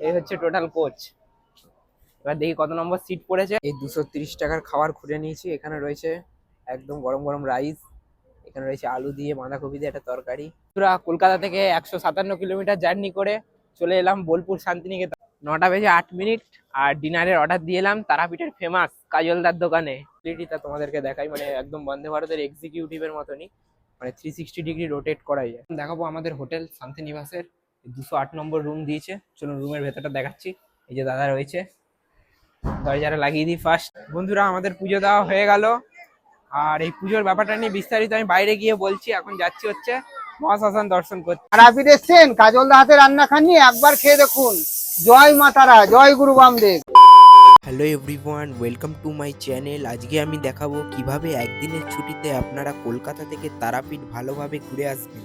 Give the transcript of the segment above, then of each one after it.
এই হচ্ছে total coach. এবার দেখি কত নম্বর সিট পড়েছে। এই 230 টাকার খাবার খুঁজে নিয়েছি। এখানে রয়েছে একদম গরম গরম রাইস, এখানে রয়েছে আলু দিয়ে বাঁধাকপি দিয়ে একটা তরকারি। পুরা কলকাতা থেকে 157 কিলোমিটার জার্নি করে চলে এলাম বোলপুর শান্তিনিকেতন। 9:08। আর ডিনারের অর্ডার দিয়ে এলাম তারাপীঠের ফেমাস কাজলদার দোকানে। টা তোমাদেরকে দেখাই, মানে একদম বন্দে ভারতের এক্সিকিউটিভের মতনই, মানে 360 ডিগ্রি রোটেট করাই যায়। দেখাবো আমাদের হোটেল শান্তিনিবাসের 208 নম্বর রুম দিয়েছে। চলুন রুমের ভেতরটা দেখাচ্ছি। এই যে দাদা রয়েছে, দরজাটা লাগিয়ে দিই ফার্স্ট। বন্ধুরা, আমাদের পুজো দেওয়া হয়ে গেল। আর এই পুজোর ব্যাপারটা নিয়ে বিস্তারিত আমি বাইরে গিয়ে বলছি। এখন যাচ্ছি হচ্ছে মহাশ্মশান দর্শন করতে। তারাপীঠ এসছেন, কাজলদা হাতে রান্না খাননি, একবার খেয়ে দেখুন। জয় মা তারা, জয় গুরু Bamdev. Hello everyone, welcome to my channel. আজকে আমি দেখাবো কিভাবে একদিনের ছুটিতে আপনারা কলকাতা থেকে তারাপীঠ ভালোভাবে ঘুরে আসবেন।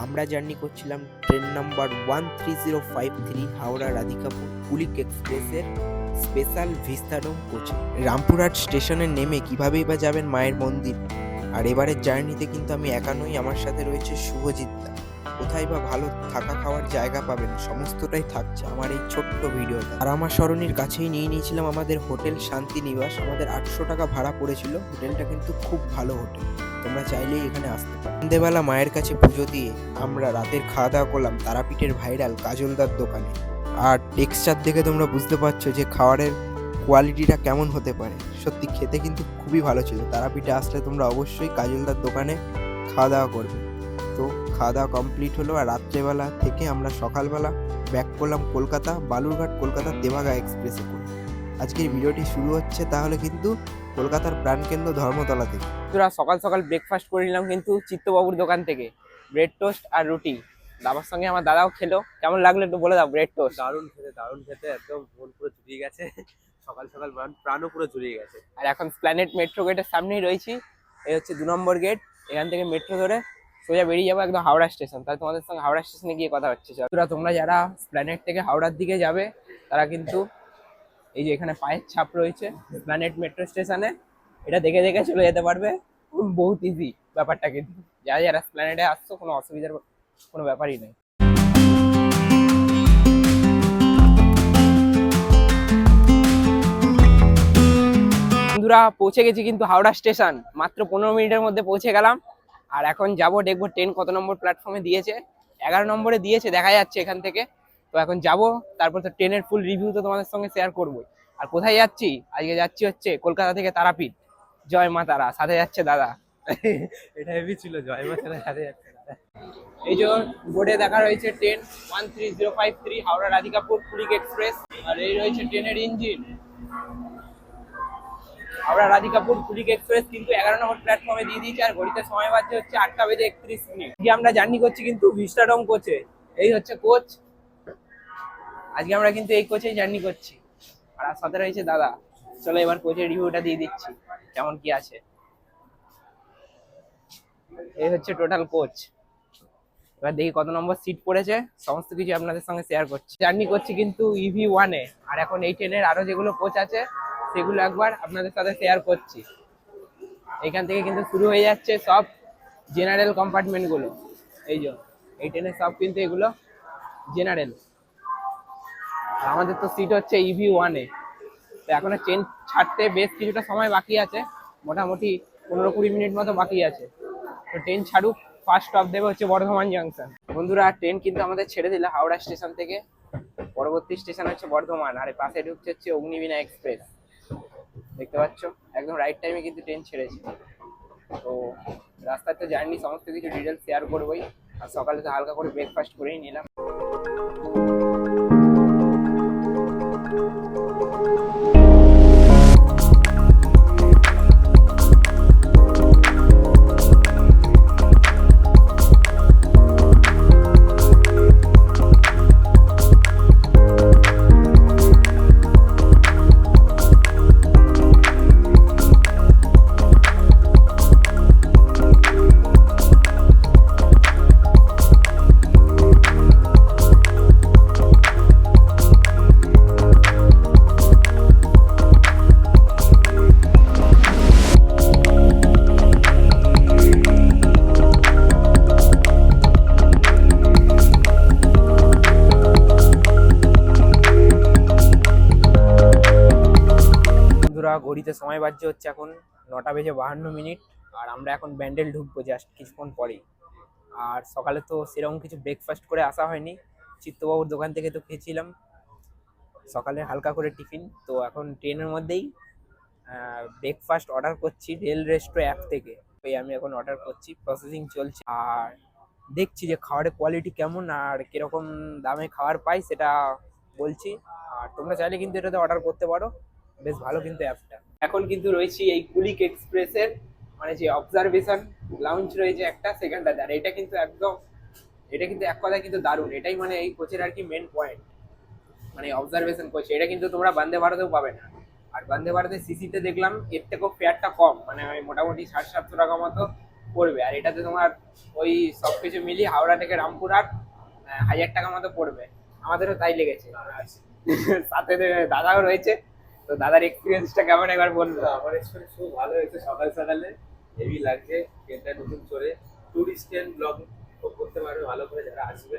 আমরা জার্নি করছিলাম ট্রেন নাম্বার 13053 হাওড়া রাধিকাপুর কুলিক এক্সপ্রেসের স্পেশাল ভিস্তাডোম কোচে। রামপুরহাট স্টেশনে নেমে কীভাবেই বা যাবেন মায়ের মন্দির। আর এবারের জার্নিতে কিন্তু আমি একা নই, আমার সাথে রয়েছে শুভজিৎ দা। কোথায় বা ভালো থাকা খাওয়ার জায়গা পাবেন সমস্তটাই থাকছে আমার এই ছোট্ট ভিডিওতে। আর আমার সরণির কাছেই নিয়ে নিয়েছিলাম আমাদের হোটেল শান্তিনিবাস। আমাদের 800 টাকা ভাড়া পড়েছিল। হোটেলটা কিন্তু খুব ভালো হোটেল, তোমরা চাইলেই এখানে আসতে পারো। সন্ধ্যেবেলা মায়ের কাছে পুজো দিয়ে আমরা রাতের খাওয়া দাওয়া করলাম তারাপীঠের ভাইরাল কাজলদার দোকানে। আর টেক্সচার দেখে তোমরা বুঝতে পারছো যে খাবারের কোয়ালিটিটা কেমন হতে পারে। সত্যি খেতে কিন্তু খুবই ভালো ছিল। তারাপীঠে আসলে তোমরা অবশ্যই কাজলদার দোকানে খাওয়া দাওয়া করবে। তো খাওয়া দাওয়া কমপ্লিট হলো। আর রাত্রেবেলা থেকে আমরা সকালবেলা ব্যাক করলাম কলকাতা, বালুরঘাট কলকাতা দেবাগা এক্সপ্রেসে করে। আজকের ভিডিওটি শুরু হচ্ছে তাহলে কিন্তু কলকাতার প্রাণকেন্দ্র ধর্মতলা থেকে। বন্ধুরা, সকাল সকাল ব্রেকফাস্ট করে নিলাম কিন্তু চিত্তবাবুর দোকান থেকে। ব্রেড টোস্ট আর রুটি। দাবার সঙ্গে আমার দাদাও খেলো। কেমন লাগলো একটু বলে দাও। ব্রেড টোস্ট দারুণ খেতে একদম মন পুরো জুড়িয়ে গেছে। সকাল সকাল প্রাণও পুরো জুড়িয়ে গেছে। আর এখন স্প্ল্যানেড মেট্রো গেটের সামনেই রয়েছি। এই হচ্ছে 2 নম্বর গেট। এখান থেকে মেট্রো ধরে সোজা বেরিয়ে যাবো একদম হাওড়া স্টেশন। তাহলে তোমাদের সঙ্গে হাওড়া স্টেশনে গিয়ে কথা হচ্ছে। তোমরা যারা স্প্ল্যানেড থেকে হাওড়ার দিকে যাবে তারা কিন্তু এই যে এখানে পায়ের ছাপ রয়েছে স্প্ল্যানেড মেট্রো স্টেশনে, এটা দেখে দেখে চলে যেতে পারবে। বহুত ইজি ব্যাপারটা, কিন্তু যারা যারা স্প্ল্যানেডে আসছো কোনো অসুবিধার কোনো ব্যাপারই নেই। বন্ধুরা, পৌঁছে গেছি কিন্তু হাওড়া স্টেশন। মাত্র 15 মিনিটের মধ্যে পৌঁছে গেলাম। আর এখন যাব, দেখবো ট্রেন কত নম্বর প্ল্যাটফর্মে দিয়েছে। 11 নম্বরে দিয়েছে দেখা যাচ্ছে এখান থেকে। তো এখন যাব, তারপর তো ট্রেনের ফুল রিভিউ তো তোমাদের সঙ্গে শেয়ার করবো। আর কোথায় যাচ্ছি আজকে, যাচ্ছি হচ্ছে কলকাতা থেকে তারাপীঠ। জয় মা তারা, সাথে যাচ্ছে দাদা। এটা হেভি ছিল, জয় মা তারা সাথে যাচ্ছে। এই যে বোর্ডে দেখা রয়েছে ট্রেন 13053 হাওড়া রাধিকাপুর কুলিক এক্সপ্রেস। আর এই রয়েছে ট্রেনের ইঞ্জিন। হাওড়া রাধিকাপুর কুলিক এক্সপ্রেস কিন্তু 11 নম্বর প্ল্যাটফর্মে দিয়ে দিয়েছে। আর ঘড়িতে সময় বাজছে হচ্ছে 8:31। আজকে আমরা জার্নি করছি কিন্তু ভিস্টাডোম কোচে। এই হচ্ছে কোচ। আজকে আমরা কিন্তু এই কোচেই জার্নি করছি। আর সাথে রয়েছে দাদা। চলো এবার কোচের রিভিউটা দিয়ে দিচ্ছি কেমন কি আছে। এই হচ্ছে টোটাল কোচ। এবার দেখি কত নম্বর সিট পড়েছে, সমস্ত কিছু আপনাদের সঙ্গে শেয়ার করছি। জার্নি করছি কিন্তু EV1 এ। আর এখন এই ট্রেনের আরো যেগুলো কোচ আছে সেগুলো একবার আপনাদের সাথে শেয়ার করছি। এখান থেকে কিন্তু শুরু হয়ে যাচ্ছে সব জেনারেল কম্পার্টমেন্ট গুলো। এই যে এই ট্রেনের সব কিন্তু এগুলো জেনারেল। আর আমাদের তো সিট হচ্ছে EV1 এ। তো এখনো ট্রেন ছাড়তে বেশ কিছুটা সময় বাকি আছে, মোটামুটি 15-20 মিনিট মতো বাকি আছে। তো ট্রেন ছাড়ুক, ফার্স্ট স্টপ দেবে হচ্ছে বর্ধমান জাংশন। বন্ধুরা, ট্রেন কিন্তু আমাদের ছেড়ে দিল হাওড়া স্টেশন থেকে। পরবর্তী স্টেশন হচ্ছে বর্ধমান। আর পাশে ঢুকছে হচ্ছে অগ্নিবীণা এক্সপ্রেস। দেখতে পাচ্ছ একদম রাইট টাইমে কিন্তু ট্রেন ছেড়েছে। তো রাস্তার তো জার্নি সমস্ত কিছু ডিটেলস শেয়ার করবোই। আর সকালে তো হালকা করে ব্রেকফাস্ট করেই নিলাম। ঘড়িতে সময় বাজছে হচ্ছে এখন 9:52। আর আমরা এখন ব্যান্ডেল ঢুকবো জাস্ট কিছুক্ষণ পরেই। আর সকালে তো সেরকম কিছু ব্রেকফাস্ট করে আসা হয়নি, চিত্তবাবুর দোকান থেকে তো খেয়েছিলাম সকালে হালকা করে টিফিন। তো এখন ট্রেনের মধ্যেই ব্রেকফাস্ট অর্ডার করছি রেল রেস্ট্রো অ্যাপ থেকে। ওই আমি এখন অর্ডার করছি, প্রসেসিং চলছে। আর দেখছি যে খাবারের কোয়ালিটি কেমন আর কিরকম দামে খাবার পাই সেটা বলছি। আর তোমরা চাইলে কিন্তু এটাতে অর্ডার করতে পারো, বেশ ভালো কিন্তু অ্যাপটা। এখন কিন্তু রয়েছি এই কুলিক এক্সপ্রেসের মানে যে অবজারভেশন লাউঞ্জ রয়েছে একটা, সেখানটাতে। আর এটা কিন্তু একদম, এটা কিন্তু এক কথায় কিন্তু দারুণ। এটাই মানে এই কোচের আর কি মেন পয়েন্ট, মানে অবজারভেশন কোচ। এটা কিন্তু তোমরা বন্দে ভারতেও পাবে না। আর বন্দে ভারতের সিসিতে দেখলাম এর থেকেও ফেয়ারটা কম, মানে ওই মোটামুটি 750 টাকা মতো পড়বে। আর এটাতে তোমার ওই সব কিছু মিলিয়ে হাওড়া থেকে রামপুরহাট 1000 টাকা মতো পড়বে। আমাদেরও তাই লেগেছে। আর সাথে দাদাও রয়েছে, তো দাদার এক্সপিরিয়েন্সটা কেমন একবার বলবো। আমার এক্সপিরিয়েন্স খুব ভালো হয়েছে, সকাল সকালে হেভি লাগছে। ট্রেনটা নতুন চলে, টুরিস্ট ট্রেন ব্লগ করতে পারবে ভালো করে যারা আসবে।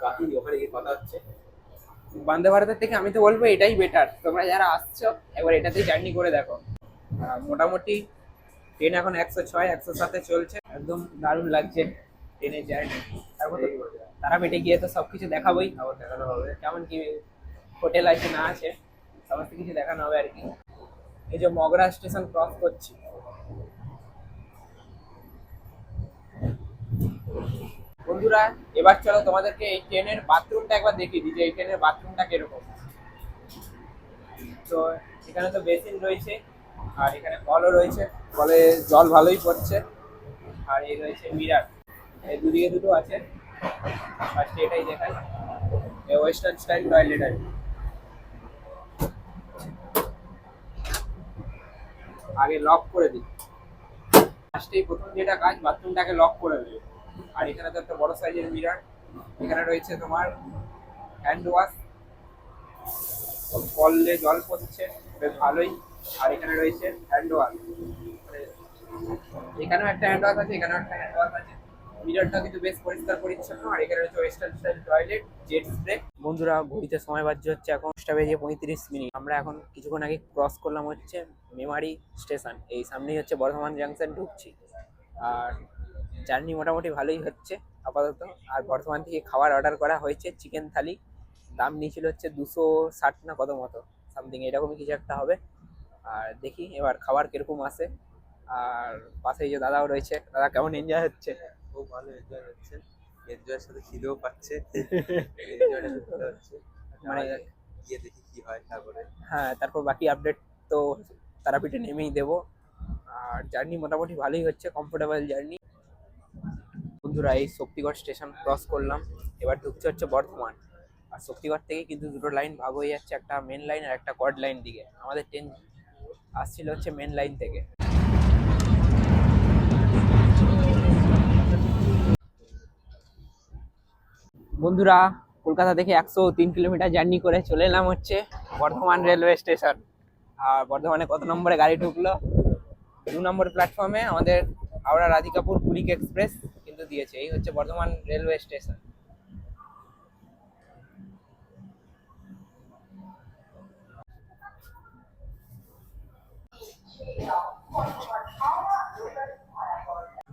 বাকি ওখানে গিয়ে কথা হচ্ছে। বন্দে ভারতের থেকে আমি তো বলবো এটাই বেটার। তোমরা যারা আসছো একবার এটাতেই জার্নি করে দেখো। মোটামুটি ট্রেন এখন 106 107-এ চলছে, একদম দারুণ লাগছে ট্রেনের জার্নি। তারপর তো তারাপীঠে গিয়ে তো সবকিছু দেখাবোই, আবার দেখানো হবে কেমন কি হোটেল আছে না আছে, সমস্ত কিছু দেখানো হবে আর কি। এই যে মগরা স্টেশন ক্রস করছি। বন্ধুরা এবার চলো তোমাদেরকে এই ট্রেনের বাথরুমটা একবার দেখিয়ে দিই যে এই ট্রেনের বাথরুমটা কিরকম। তো এখানে তো বেসিন রয়েছে, আর এখানে কলও রয়েছে, কলে জল ভালোই পড়ছে। আর এই রয়েছে মিরার, এই দুদিকে দুটো আছে। ফার্স্টে এটাই দেখাই, ওয়েস্টার্ন স্টাইল টয়লেট আছে। আগে লক করে দিই, ফার্স্টেই প্রথম যেটা কাজ বাথরুমটাকে লক করে দেবে। আর এখানে তো একটা বড় সাইজের মিরার। এখানে রয়েছে তোমার হ্যান্ড ওয়াশ, কলে জল পড়ছে বেশ ভালোই। আর এখানে রয়েছে হ্যান্ড ওয়াশ, এখানেও একটা হ্যান্ড ওয়াশ আছে, এখানেও একটা হ্যান্ড ওয়াশ আছে। মিররটা কিন্তু বেশ পরিষ্কার পরিচ্ছন্ন। আর এখানে রয়েছে western style toilet, jet spray. বন্ধুরা ঘড়িতে সময় বাজছে হচ্ছে এখন 5:35। আমরা এখন কিছুক্ষণ আগে ক্রস করলাম হচ্ছে মেমারি স্টেশন। এই সামনেই হচ্ছে বর্ধমান জাংশন ঢুকছি। আর জার্নি মোটামুটি ভালোই হচ্ছে আপাতত। আর বর্ধমান থেকে খাবার অর্ডার করা হয়েছে চিকেন থালি, দাম নিয়েছিল হচ্ছে 260 না কত মতো সামথিং, এরকমই কিছু একটা হবে। আর দেখি এবার খাবার কিরকম আসে। আর পাশে যে দাদাও রয়েছে, দাদা কেমন এনজয় হচ্ছে? খুব ভালো এনজয় হচ্ছে, এনজয়ের সাথে খিদেও পাচ্ছে। এনজয়টা করতে হচ্ছে, মানে গিয়ে দেখি কি হয় তারপরে। হ্যাঁ, তারপর বাকি আপডেট তো তারাপীঠে নেমেই দেবো। আর জার্নি মোটামুটি ভালোই হচ্ছে, কমফোর্টেবল জার্নি। বন্ধুরা এই শক্তিগড় স্টেশন ক্রস করলাম, এবার ঢুকছে হচ্ছে বর্ধমান। আর শক্তিগড় থেকে কিন্তু দুটো লাইন ভাগ হয়ে যাচ্ছে, একটা মেন লাইন আর একটা কড লাইন দিকে। আমাদের ট্রেন আসছিল হচ্ছে মেন লাইন থেকে। বন্ধুরা কলকাতা থেকে 103 কিলোমিটার জার্নি করে চলে এলাম হচ্ছে বর্ধমান রেলওয়ে স্টেশন। আর বর্ধমানে কত নম্বরে গাড়ি ঢুকলো? 2 নম্বর প্ল্যাটফর্মে আমাদের হাওড়া রাধিকাপুর কুলিক এক্সপ্রেস কিন্তু দিয়েছে। এই হচ্ছে বর্ধমান রেলওয়ে স্টেশন।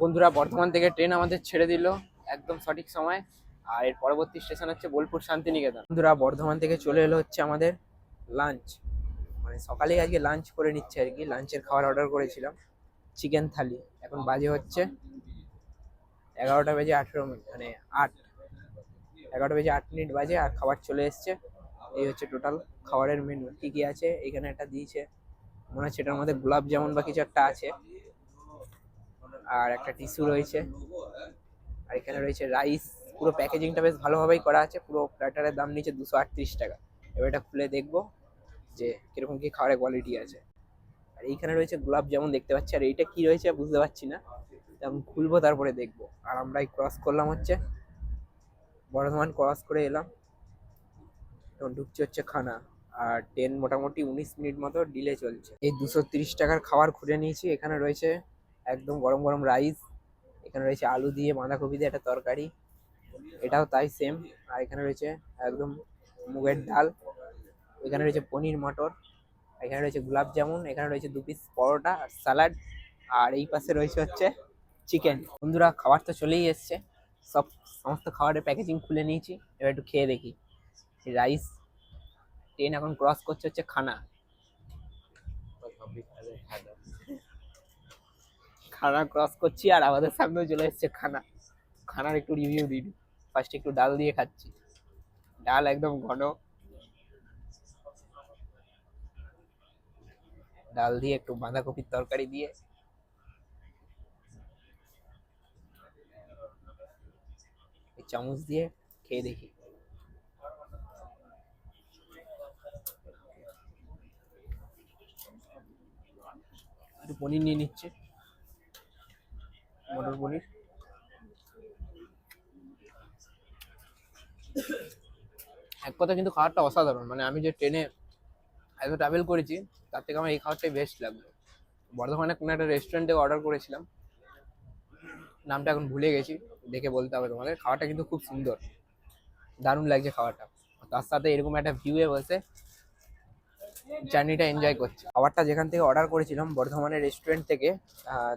বন্ধুরা বর্ধমান থেকে ট্রেন আমাদের ছেড়ে দিল একদম সঠিক সময়। আর এর পরবর্তী স্টেশন হচ্ছে বোলপুর শান্তিনিকেতন। বন্ধুরা বর্ধমান থেকে চলে এলো হচ্ছে আমাদের লাঞ্চ, মানে সকালেই আজকে লাঞ্চ করে নিচ্ছে আর কি। লাঞ্চের খাবার অর্ডার করেছিলাম চিকেন থালি। এখন বাজে হচ্ছে 11:18, মানে 11:08 বাজে। আর খাবার চলে এসছে। এই হচ্ছে টোটাল খাবারের মেনু। কি কি আছে এখানে একটা দিয়েছে, মনে হচ্ছে এটার মধ্যে গোলাপ জামুন বা কিছু একটা আছে। আর একটা টিস্যু রয়েছে। আর এখানে রয়েছে রাইস। পুরো প্যাকেজিংটা বেশ ভালোভাবেই করা আছে। পুরো প্ল্যাটারের দাম নিচে 238 টাকা। এবার এটা খুলে দেখবো যে কিরকম কি খাবারের কোয়ালিটি আছে। আর এইখানে রয়েছে গোলাপ জামুন দেখতে পাচ্ছি। আর এইটা কি রয়েছে বুঝতে পারছি না, এখন খুলবো তারপরে দেখবো। আর আমরা ক্রস করলাম হচ্ছে বর্ধমান, ক্রস করে এলাম, এখন ঢুকছে হচ্ছে খানা। আর ট্রেন মোটামুটি 19 মিনিট মতো ডিলে চলছে। এই 230 টাকার খাবার খুঁজে নিয়েছি। এখানে রয়েছে একদম গরম গরম রাইস, এখানে রয়েছে আলু দিয়ে বাঁধাকপি দিয়ে একটা তরকারি, এটাও তাই সেম। আর এখানে রয়েছে একদম মুগের ডাল, এখানে রয়েছে পনির মটর, এখানে রয়েছে গোলাপ জামুন, এখানে রয়েছে 2 পিস পরোটা আর স্যালাড, আর এই পাশে রয়েছে হচ্ছে চিকেন। বন্ধুরা খাবার তো চলেই এসছে, সমস্ত খাবারের প্যাকেজিং খুলে নিয়েছি, এবার একটু খেয়ে দেখি। রাইস, ট্রেন এখন ক্রস করছে হচ্ছে খানা। খানা ক্রস করছি আর আমাদের সামনে চলে এসছে খানা। খানার একটু রিভিউ দিই। ফার্স্ট একটু ডাল দিয়ে খাচ্ছি, ডাল একদম ঘন, ডাল দিয়ে একটু বাঁধাকপির তরকারি দিয়ে এই চামচ দিয়ে খেয়ে দেখি। একটু পনির নিয়ে নিচ্ছে, মটর পনির। এক কথা কিন্তু খাবারটা অসাধারণ, মানে আমি যে ট্রেনে এত ট্রাভেল করেছি তার থেকে আমার এই খাবারটাই বেস্ট লাগলো। বর্ধমানে কোনো একটা রেস্টুরেন্টে অর্ডার করেছিলাম, নামটা এখন ভুলে গেছি, দেখে বলতে হবে তোমাদের। খাবারটা কিন্তু খুব সুন্দর, দারুণ লাগছে খাবারটা। তার সাথে এরকম একটা ভিউয়ে বসে জার্নিটা এনজয় করছি। খাবারটা যেখান থেকে অর্ডার করেছিলাম বর্ধমানের রেস্টুরেন্ট থেকে,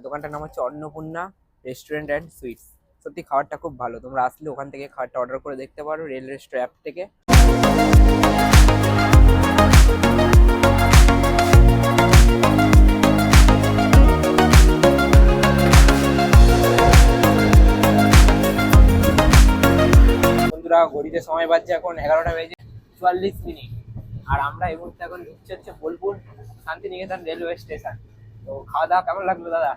দোকানটার নাম হচ্ছে অন্নপূর্ণা রেস্টুরেন্ট অ্যান্ড সুইটস। সত্যি খাবারটা খুব ভালো, তোমরা আসলে ওখান থেকে খাবারটা অর্ডার করে দেখতে পারো রেল রেস্টো অ্যাপ থেকে। বন্ধুরা ঘড়িতে সময় বাজছে এখন 11:44, আর আমরা এই মুহূর্তে এখন ঢুকছি হচ্ছে বোলপুর শান্তিনিকেতন রেলওয়ে স্টেশন। তো খাওয়া দাওয়া কেমন লাগলো দাদা?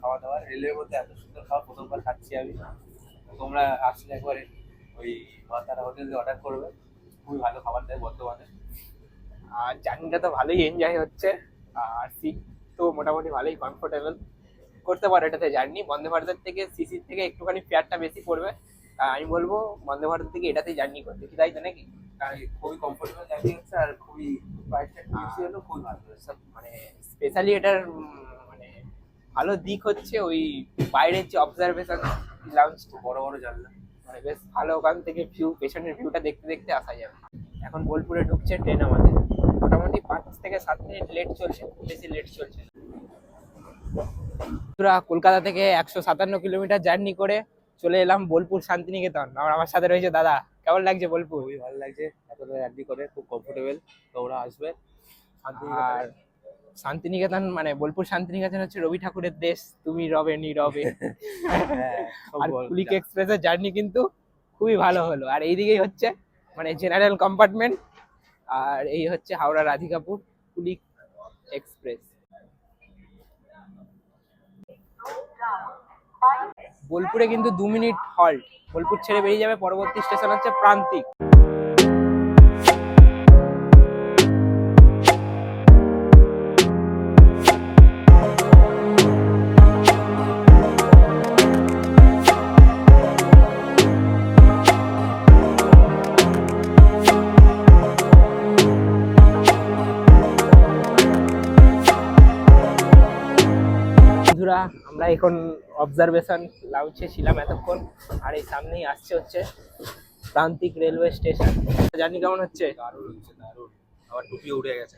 খাওয়া দাওয়া রেলের মধ্যে এত সুন্দর খাওয়া প্রথমবার খাচ্ছি আমি। তোমরা আসলে একবারে ওই মাতারা হোটেল দিয়ে অর্ডার করবে, খুবই ভালো খাবার দেয় বর্তমানে। আর জার্নিটা তো ভালোই এনজয় হচ্ছে, আর সিট তো মোটামুটি ভালোই কমফোর্টেবল, করতে পারো এটাতে জার্নি। বন্দে ভারতের থেকে সিসির থেকে একটুখানি ফেয়ারটা বেশি পড়বে, আমি বলবো বন্দে ভারত থেকে এটাতেই জার্নি করতে, কি তাই তো নাকি? খুবই কমফোর্টেবল জার্নি হচ্ছে, আর খুবই প্রাইসটা একটু বেশি হলেও খুবই ভালো হয়েছে। মানে স্পেশালি এটার মানে ভালো দিক হচ্ছে ওই বাইরের যে অবজারভেশন লাউঞ্জটা, বড় বড় জানলা, মানে বেশ ভালো, ওখান থেকে ভিউ, পেছনের ভিউটা দেখতে দেখতে আসা যাবে। এখন বোলপুরে ঢুকছে ট্রেন আমাদের, মোটামুটি 5 থেকে 7 মিনিট লেট চলছে, খুব বেশি লেট চলছে না। পুরা কলকাতা থেকে 157 কিলোমিটার জার্নি করে চলে এলাম বোলপুর শান্তিনিকেতন। আমার সাথে রয়েছে দাদা। কেমন লাগছে বোলপুর? খুবই ভালো লাগছে, এতটা জার্নি করে খুব কমফোর্টেবল। তোমরা আসবে আর শান্তিনিকেতন মানে বোলপুর শান্তিনিকেতন হচ্ছে রবি ঠাকুরের দেশ, তুমি রবে নীরবে। আর কুলিক এক্সপ্রেসের জার্নি কিন্তু খুবই ভালো হলো। আর এইদিকেই হচ্ছে মানে জেনারেল কম্পার্টমেন্ট, আর এই হচ্ছে হাওড়া রাধিকাপুর কুলিক এক্সপ্রেস। বোলপুরে কিন্তু 2 মিনিট হল্ট, বোলপুর ছেড়ে বেরিয়ে যাবে, পরবর্তী স্টেশন হচ্ছে প্রান্তিক। বন্ধুরা আমরা এখন অবজারভেশন লাউঞ্জে ছিলাম এতক্ষণ, আর এই সামনেই আসছে হচ্ছে প্রান্তিক রেলওয়ে স্টেশন। জার্নি কেমন হচ্ছে? দারুণ হচ্ছে, দারুণ। আমার টুপি উড়ে গেছে,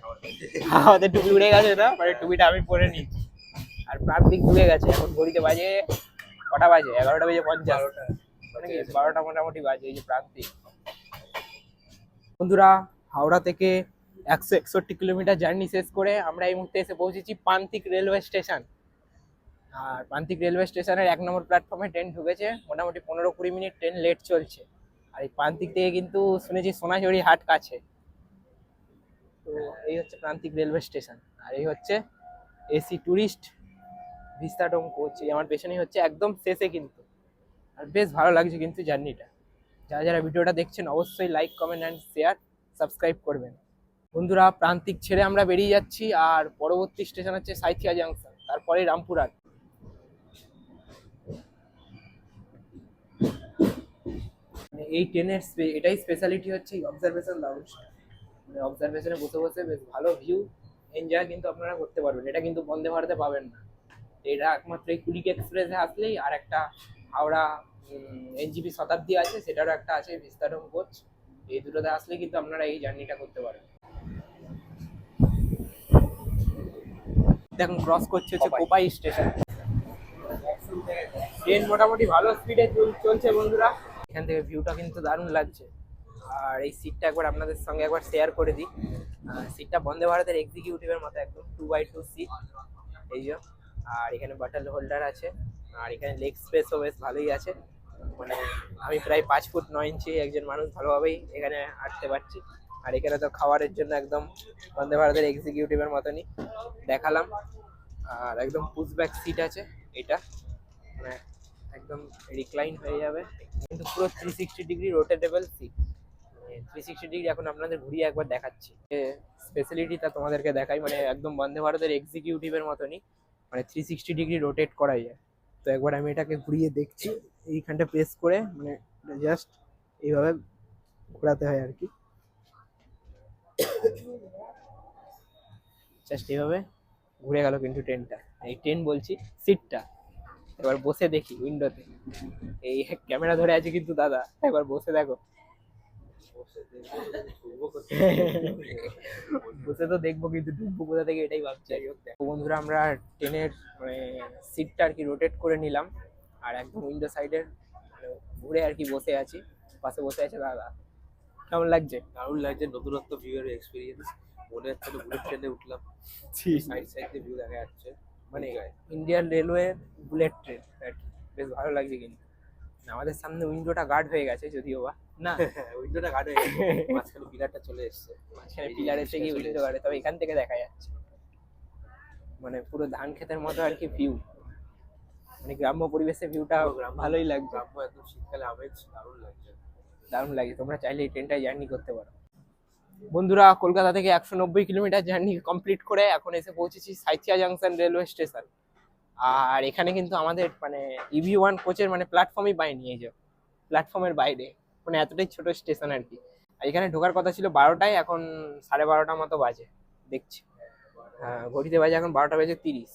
আমাদের টুপি উড়ে গেছে না, মানে টুপিটা আমি পরে নিচ্ছি। আর প্রান্তিক ঢুকে গেছে, এখন ঘড়িতে বাজে কটা বাজে? 11:50, মানে 12টা মোটামুটি বাজে। এই যে প্রান্তিক। বন্ধুরা হাওড়া থেকে 161 কিলোমিটার জার্নি শেষ করে আমরা এই মুহূর্তে এসে পৌঁছেছি প্রান্তিক রেলওয়ে স্টেশন। আর প্রান্তিক রেলওয়ে স্টেশনের 1 নম্বর প্ল্যাটফর্মে ট্রেন ঢুকেছে, মোটামুটি 15-20 মিনিট ট্রেন লেট চলছে। আর এই প্রান্তিক থেকে কিন্তু শুনেছি সোনাঝুরি হাট কাছে। তো এই হচ্ছে প্রান্তিক রেলওয়ে স্টেশন, আর এই হচ্ছে এসি ট্যুরিস্ট ভিস্তাডোম কোচ। আমার পেছনেই হচ্ছে একদম শেষে কিন্তু, আর বেশ ভালো লাগছে কিন্তু জার্নিটা। যারা যারা ভিডিওটা দেখছেন অবশ্যই like, comment and share, subscribe করবেন। বন্ধুরা প্রান্তিক ছেড়ে আমরা বেরিয়ে যাচ্ছি, আর পরবর্তী স্টেশন হচ্ছে সাঁইথিয়া জাংশন, তারপরে রামপুরহাট। এই ট্রেনের এটাই স্পেশালিটি হচ্ছে অবজারভেশন লাউঞ্জটা, মানে অবজারভেশনে বসে বসে বেশ ভালো ভিউ এনজয় কিন্তু আপনারা করতে পারবেন। এটা কিন্তু বন্দে ভারতে পাবেন না, এটা একমাত্র এই কুলিক এক্সপ্রেসে আসলেই। আর একটা হাওড়া এনজিপি শতাব্দী আছে, সেটারও একটা আছে ভিস্তাডোম কোচ। এই দুটোতে আসলে কিন্তু আপনারা এই জার্নিটা করতে পারেন। এখন ক্রস করছে হচ্ছে কোপাই স্টেশন। ট্রেন মোটামুটি ভালো স্পিডে চলছে বন্ধুরা। এখান থেকে ভিউটা কিন্তু দারুণ লাগছে। আর এই সিটটা একবার আপনাদের সঙ্গে একবার শেয়ার করে দিই। সিটটা বন্দে ভারতের এক্সিকিউটিভের মতো একদম 2x2 সিট এই যে। আর এখানে বটল হোল্ডার আছে, আর এখানে লেগ স্পেসও বেশ ভালোই আছে। মানে আমি প্রায় 5 ফুট 9 ইঞ্চি একজন মানুষ ভালোভাবেই এখানে আটতে পারছি। আর এখানে তো খাবারের জন্য একদম বন্দে ভারতের এক্সিকিউটিভের মতনই দেখালাম। আর একদম পুশব্যাক সিট আছে এটা, মানে একদম রিক্লাইন হয়ে যাবে, কিন্তু পুরো 360 ডিগ্রি রোটেটেবল সিট। 360 ডিগ্রি এখন আপনাদের ঘুরিয়ে একবার দেখাচ্ছি। স্পেশালিটিটা তোমাদেরকে দেখাই, মানে একদম বন্দে ভারতের এক্সিকিউটিভের মতনই, মানে 360 ডিগ্রি রোটেট করা যায়। তো একবার আমি এটাকে ঘুরিয়ে দেখছি, এইখানটা প্রেস করে মানে জাস্ট এইভাবে ঘোরাতে হয় আর কি, জাস্ট এইভাবে ঘুরে গেল কিন্তু ট্রেনটা। এই ট্রেন বলছি, সিটটা। এবার বসে দেখি উইন্ডোতে, এই ক্যামেরা ধরে আছে কিন্তু দাদা, একবার বসে দেখো। বসে তো দেখবো কিন্তু ডুববো কোথা থেকে এটাই ভাবছি। বন্ধুরা আমরা ট্রেনের মানে সিটটা আর কি রোটেট করে নিলাম, আর একদম উইন্ডো সাইডের ঘুরে আর কি বসে আছি, পাশে বসে আছে দাদা। কেমন লাগছে? দারুণ লাগছে, নতুনত্ব ভিউয়ের এক্সপিরিয়েন্স। মনে হচ্ছে তো বুলেট ট্রেনে উঠলাম, সাইড সাইড দিয়ে ভিউ দেখা যাচ্ছে। মানে ইন্ডিয়ান রেলওয়ে বুলেট ট্রেন আর কি, বেশ ভালো লাগছে। কিন্তু আমাদের সামনে উইন্ডোটা গার্ড হয়ে গেছে যদিও বা না, উইন্ডোটা গার্ড হয়ে গেছে, মাঝখানে পিলারটা চলে এসছে, মাঝখানে পিলার এসে গিয়ে উইন্ডো গার্ডে, তবে এখান থেকে দেখা যাচ্ছে মানে পুরো ধান ক্ষেতের মতো আর কি ভিউ, মানে গ্রাম্য পরিবেশে ভিউটা ভালোই লাগছে। গ্রাম্য একদম শীতকালে আমেজ, দারুণ লাগছে। দারুণ লাগে। তোমরা চাইলে এই ট্রেনটায় জার্নি করতে পারো। বন্ধুরা কলকাতা থেকে 190 কিলোমিটার জার্নি কমপ্লিট করে এখন এসে পৌঁছেছি সাঁইথিয়া জাংশন রেলওয়ে স্টেশন। আর এখানে কিন্তু আমাদের মানে EV1 কোচের মানে প্ল্যাটফর্মই পাইনি, এই যে প্ল্যাটফর্মের বাইরে, মানে এতটাই ছোট স্টেশন আর কি। আর এখানে ঢোকার কথা ছিল 12টায়, এখন 12:30 মতো বাজে দেখছি। হ্যাঁ ঘড়িতে বাজে এখন 12:30।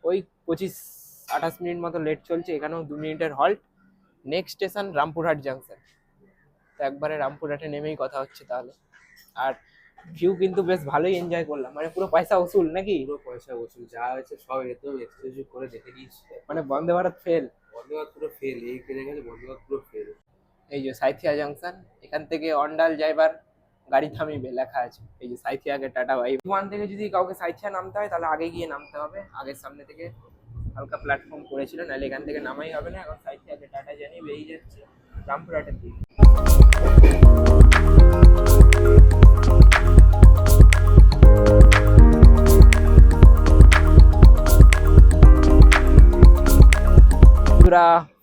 ওই 25-28 মিনিট মতো লেট চলছে। এখানেও 2 মিনিটের halt. Next station Rampurhat junction. তো একবারে রামপুরহাটে নেমেই কথা হচ্ছে তাহলে। আর ভিউ কিন্তু বেশ ভালোই এনজয় করলাম, মানে পুরো পয়সা উসুল নাকি? পুরো পয়সা বসুল, যা হয়েছে সব একদম এক্সক্লুসিভ করে দেখে নিয়েছি। মানে বন্দে ভারত ফেল, বন্দে ভারত পুরো ফেল, এই ট্রেনে গেছে বন্দে ভারত পুরো ফেল। এই যে সাঁইথিয়া জাংশন, এখান থেকে অন্ডাল যাইবার গাড়ি থামিবে লেখা আছে। এই যে সাঁইথিয়াকে টাটা বাই। ওয়ান থেকে যদি কাউকে সাঁইথিয়া নামতে হয় তাহলে আগে গিয়ে নামতে হবে, আগের সামনে থেকে হালকা প্ল্যাটফর্ম করেছিল, নাহলে এখান থেকে নামাই হবে না। এখন সাঁইথিয়াকে টাটা জানিয়ে বেরিয়ে যাচ্ছে রামপুরহাটের দিকে।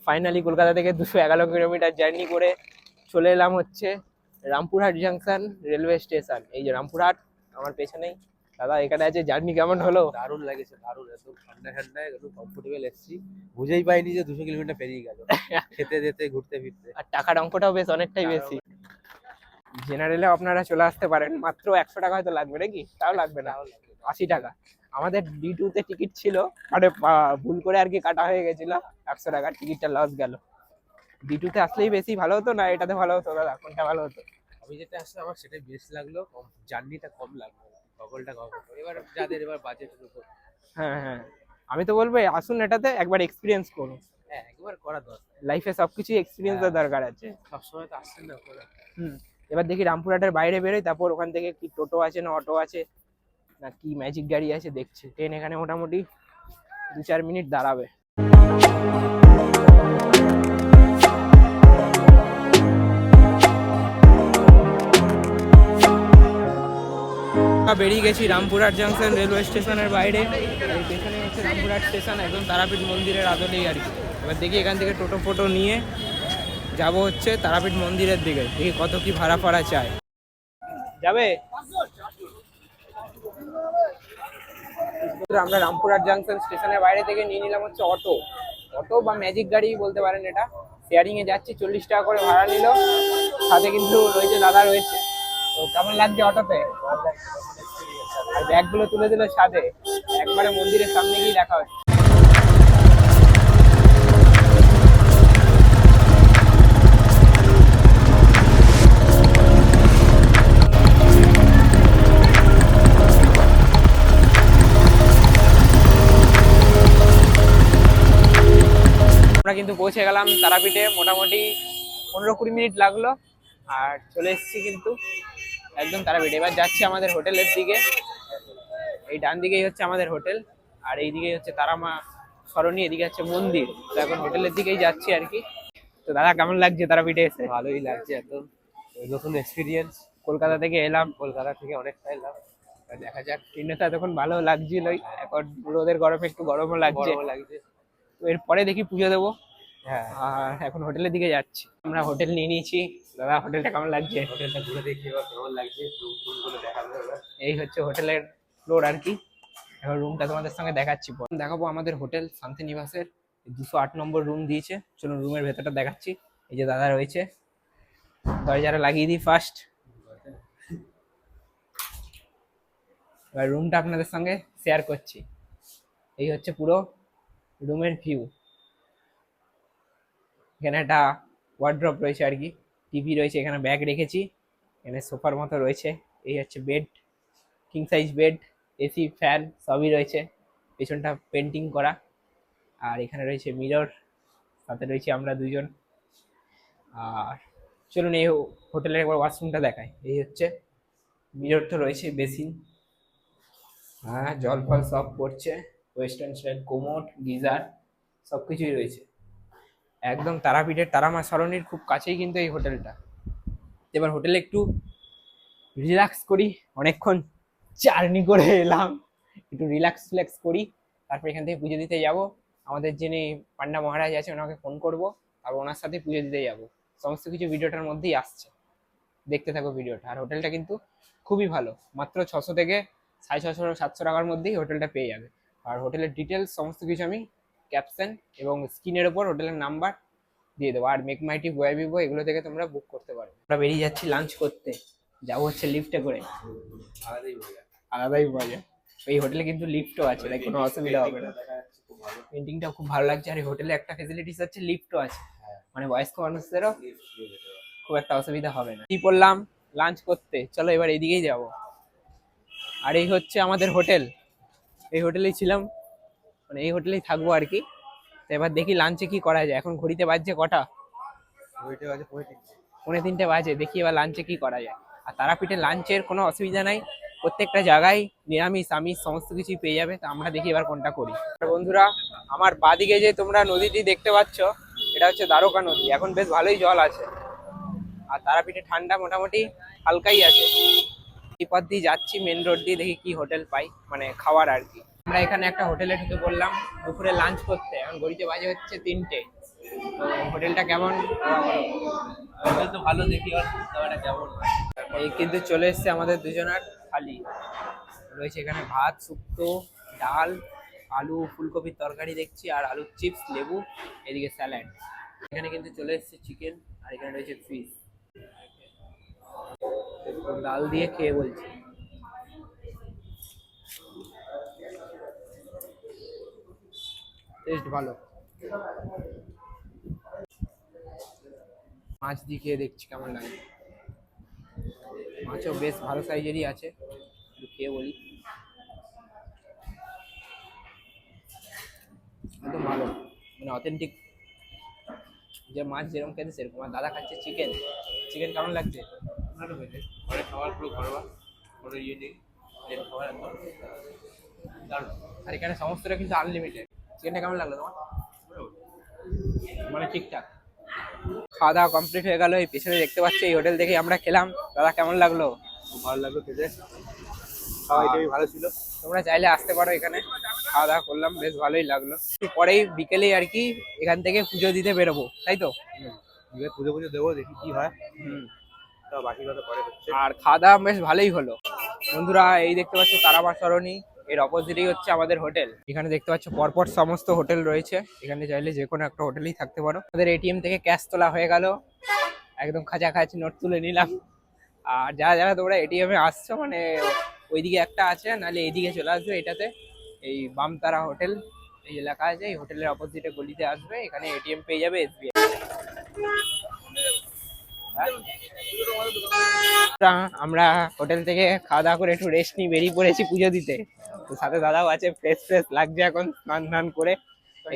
ফাইনালি কলকাতা থেকে 211 কিলোমিটার জার্নি করে চলে এলাম হচ্ছে রামপুরহাট জাংশন রেলওয়ে স্টেশন। এই যে রামপুরহাট আমার পেছনেই। দাদা এখানে আছে, জার্নি কেমন হলো? দারুণ লাগেছে, দারুণ, একদম ঠান্ডা ঠান্ডা, একদম কমফোর্টেবল এসেছি। বুঝেই পাইনি যে 200 কিলোমিটার পেরিয়ে গেল, খেতে যেতে ঘুরতে ফিরতে। আর টাকার অঙ্কটাও বেশ অনেকটাই বেশি। জেনারেলে আপনারা চলে আসতে পারেন, মাত্র 100 টাকা হয়তো লাগবে নাকি? তাও লাগবে না, 80 টাকা। আমাদের D2 তে টিকিট ছিল, মানে ভুল করে আর কি কাটা হয়ে গেছিল 100 টাকা, টিকিটটা লস গেল। D2 তে আসলেই বেশি ভালো হতো না এটাতে ভালো হতো? দাদা কোনটা ভালো হতো? আমি যেটা আসলে আমার সেটাই বেস্ট লাগলো, জার্নিটা কম লাগলো, সকলটা কম হতো। এবার যাদের এবার বাজেটের উপর, হ্যাঁ হ্যাঁ, আমি তো বলবো আসুন এটাতে, একবার এক্সপিরিয়েন্স করুন। হ্যাঁ একবার করা দরকার, লাইফে সবকিছু এক্সপিরিয়েন্সের দরকার আছে। সবসময় তো আসছেন না করে। এবার দেখি রামপুরহাটের বাইরে বেরোই, তারপর ওখান থেকে কি টোটো আছে না অটো আছে না কি ম্যাজিক গাড়ি আছে দেখছি। ট্রেন এখানে মোটামুটি 2-4 মিনিট দাঁড়াবে। বেরিয়ে গেছি রামপুরহাট জাংশন রেলওয়ে স্টেশনের বাইরে। এই পেছনে হচ্ছে রামপুরহাট স্টেশন, একদম তারাপীঠ মন্দিরের আদলেই আর কি। এবার দেখি এখান থেকে টোটো ফোটো নিয়ে যাব হচ্ছে তারাপীঠ মন্দিরের দিকে, দেখি কত কি ভাড়া ফাড়া চায়। যাবে? আমরা রামপুরহাট জাংশন স্টেশনের বাইরে থেকে নিয়ে নিলাম হচ্ছে অটো বা ম্যাজিক গাড়ি বলতে পারেন। এটা শেয়ারিং এ যাচ্ছি, 40 টাকা করে ভাড়া নিল, সাথে কিন্তু রয়েছে দাদা রয়েছে। তো কেমন লাগছে অটোতে? আর ব্যাগগুলো তুলে দিল সাথে, একবারে মন্দিরের সামনে গিয়ে দেখা হচ্ছে। গেলাম তারাপীঠে, মোটামুটি 15-20 মিনিট লাগলো আর চলে এসেছি কিন্তু একদম তারাপীঠে। এবার যাচ্ছি আমাদের হোটেলের দিকে। এই ডান দিকেই হচ্ছে আমাদের হোটেল, আর এই দিকেই হচ্ছে তারামা সরণি, এদিকে হচ্ছে মন্দির। তো এখন হোটেলের দিকেই যাচ্ছি আর কি। তো দাদা কেমন লাগছে তারাপীঠে এসে? ভালোই লাগছে, একদম নতুন এক্সপিরিয়েন্স। কলকাতা থেকে এলাম, কলকাতা থেকে অনেকটা এলাম, দেখা যাক। ট্রেনটা এতক্ষণ ভালো লাগছিলই, এখন রোদের গরমে একটু গরমও লাগছে। গরমও লাগছে। তো এরপরে দেখি পুজো দেবো। হ্যাঁ, আর এখন হোটেলের দিকে যাচ্ছি। আমরা হোটেল নিয়ে নিয়েছি। দাদা হোটেলটা কেমন লাগছে? হোটেলটা ঘুরে দেখি এবার কেমন লাগছে, রুম টুম গুলো দেখাবো এবার। এই হচ্ছে হোটেলের ফ্লোর আর কি। এখন রুমটা তোমাদের সঙ্গে দেখাচ্ছি, দেখাবো আমাদের হোটেল শান্তিনিবাসের 208 নম্বর রুম দিয়েছে। চলুন রুমের ভেতরটা দেখাচ্ছি। এই যে দাদা রয়েছে, দরজাটা লাগিয়ে দিই ফার্স্ট। এবার রুমটা আপনাদের সঙ্গে শেয়ার করছি। এই হচ্ছে পুরো রুমের ভিউ। এখানে একটা ওয়ার্ড্রপ রয়েছে আর কি, টিভি রয়েছে, এখানে ব্যাগ রেখেছি, এখানে সোফার মতো রয়েছে। এই হচ্ছে bed, king size bed, AC, fan সবই রয়েছে। পেছনটা পেন্টিং করা। আর এখানে রয়েছে মিরর, সাথে রয়েছে আমরা দুজন। আর চলুন এই হোটেলের একবার ওয়াশরুমটা দেখায়। এই হচ্ছে মিরর তো রয়েছে, বেসিন, হ্যাঁ জল ফল সব পড়ছে, ওয়েস্টার্ন স্টাইল কোমোড, গিজার সব কিছুই রয়েছে। একদম তারাপীঠের তারামা সরণির খুব কাছেই কিন্তু এই হোটেলটা। এবার হোটেলে একটু রিল্যাক্স করি, অনেকক্ষণ জার্নি করে এলাম, একটু রিল্যাক্স করি। তারপর এখান থেকে পুজো দিতে যাব। আমাদের যিনি পান্ডা মহারাজ আছে ওনাকে ফোন করব, আর ওনার সাথে পুজো দিতে যাব। সমস্ত কিছু ভিডিওটার মধ্যেই আসছে, দেখতে থাকো ভিডিওটা। আর হোটেলটা কিন্তু খুবই ভালো, মাত্র 600 থেকে 650-700 টাকার মধ্যেই হোটেলটা পেয়ে যাবে। আর হোটেলের ডিটেলস সমস্ত কিছু আমি ক্যাপশন এবং স্ক্রিনের ওপর হোটেলের নাম্বার দিয়ে দেবো। আর মেক মাই ট্রিপ, ওয়াইবিবো এগুলো থেকে তোমরা বুক করতে পারো। আমরা বেরিয়ে যাচ্ছি লাঞ্চ করতে, যাবো হচ্ছে লিফটে করে। আলাদাই মজা। আলাদাই মজা। এই হোটেলে কিন্তু লিফটও আছে, তাই কোনো অসুবিধা হবে না। দেখা যাচ্ছে খুব ভালো। পেন্টিংটা খুব ভালো লাগছে। আর এই হোটেলে একটা ফেসিলিটিস হচ্ছে লিফটও আছে, মানে বয়স্ক মানুষদেরও Lift দিয়ে যেতে হবে। খুব একটা অসুবিধা হবে না। কি বললাম, লাঞ্চ করতে চলো এবার এইদিকেই যাব। আর এই হচ্ছে আমাদের হোটেল, এই হোটেলেই ছিলাম, মানে এই হোটেলেই থাকবো আর কি। তো এবার দেখি লাঞ্চে কি করা যায়। এখন ঘড়িতে বাজছে কটা? ওইটা আছে 35। 3:30 বাজে। দেখি এবার লাঞ্চে কি করা যায়। আর তারাপীঠে লাঞ্চের কোনো অসুবিধা নাই, প্রত্যেকটা জায়গায় নিরামিষ আমিষ সমস্ত কিছুই পেয়ে যাবে। তো আমরা দেখি এবার কোনটা করি। আর বন্ধুরা, আমার বাদিকে যে তোমরা নদীটি দেখতে পাচ্ছ, এটা হচ্ছে দ্বারকা নদী। এখন বেশ ভালোই জল আছে। আর তারাপীঠে ঠান্ডা মোটামুটি হালকাই আছে। এই পথ দিয়ে যাচ্ছি, মেন রোড দিয়ে, দেখি কি হোটেল পাই, মানে খাওয়ার আর কি। আমরা এখানে একটা হোটেলে ঢুকে পড়লাম দুপুরে লাঞ্চ করতে। এখন ঘড়িতে বাজে হচ্ছে 3টে। তো হোটেলটা কেমন হোটেল তো ভালো, দেখি আর খাবারটা কেমন হয়। এই কিন্তু চলে এসছে আমাদের দুজনার থালি। রয়েছে এখানে ভাত, শুক্তো, ডাল, আলু ফুলকপির তরকারি দেখছি, আর আলুর চিপস, লেবু, এদিকে স্যালাড। এখানে কিন্তু চলে এসছে চিকেন, আর এখানে রয়েছে ফিশ। ডাল দিয়ে খেয়ে বলছি। টেস্ট ভালো। মাছ দিয়ে খেয়ে দেখছি কেমন লাগে। মাছও বেশ ভালো সাইজেরই আছে, একটু খেয়ে বলি। একদম ভালো, মানে অথেন্টিক যে মাছ যেরকম খেতে সেরকম। আর দাদা খাচ্ছে চিকেন। চিকেন কেমন লাগছে? ভালো হয়েছে, ঘরে খাবার পুরো ঘরোয়া, কোনো ইয়ে নেই, তেল খাবার একদম দারুণ। আর এখানে সমস্তটা কিন্তু আনলিমিটেড। চিকেনটা কেমন লাগলো তোমার? মানে ঠিকঠাক। খাওয়া দাওয়া কমপ্লিট হয়ে গেল। এই পেছনে দেখতে পাচ্ছি এই হোটেল থেকে আমরা খেলাম। দাদা কেমন লাগলো? খুব ভালো লাগলো খেতে, খাওয়াইটাই ভালো ছিল। তোমরা চাইলে আসতে পারো এখানে। খাওয়া দাওয়া করলাম, বেশ ভালোই লাগলো। পরেই বিকেলেই আর কি এখান থেকে পুজো দিতে বেরোবো, তাই তো? এবার পুজো দেবো, দেখি কি হয়। হুম। তা বাকি কথা পরে হচ্ছে। আর খাওয়া দাওয়া বেশ ভালোই হলো। বন্ধুরা, এই দেখতে পাচ্ছ তারামা সরণি, এর অপোজিটেই হচ্ছে আমাদের হোটেল। এখানে দেখতে পাচ্ছ পরপর সমস্ত হোটেল রয়েছে। এখানে চাইলে যে কোনো একটা হোটেলেই থাকতে পারো। আমাদের এটিএম থেকে ক্যাশ তোলা হয়ে গেল, একদম খাঁচাখাঁচি নোট তুলে নিলাম। আর যারা যারা তোমরা এটিএম এ আসছো, মানে ওইদিকে একটা আছে, নাহলে এইদিকে চলে আসবে এটাতে, এই বামতারা হোটেল এই যে লেখা আছে, এই হোটেলের অপোজিটে গলিতে আসবে, এখানে এটিএম পেয়ে যাবে এসবিআই। আমরা হোটেল থেকে খাওয়া দাওয়া করে একটু রেস্ট নিয়ে বেরিয়ে পড়েছি পুজো দিতে। তো সাথে দাদাও আছে, ফ্রেশ লাগছে এখন স্নান করে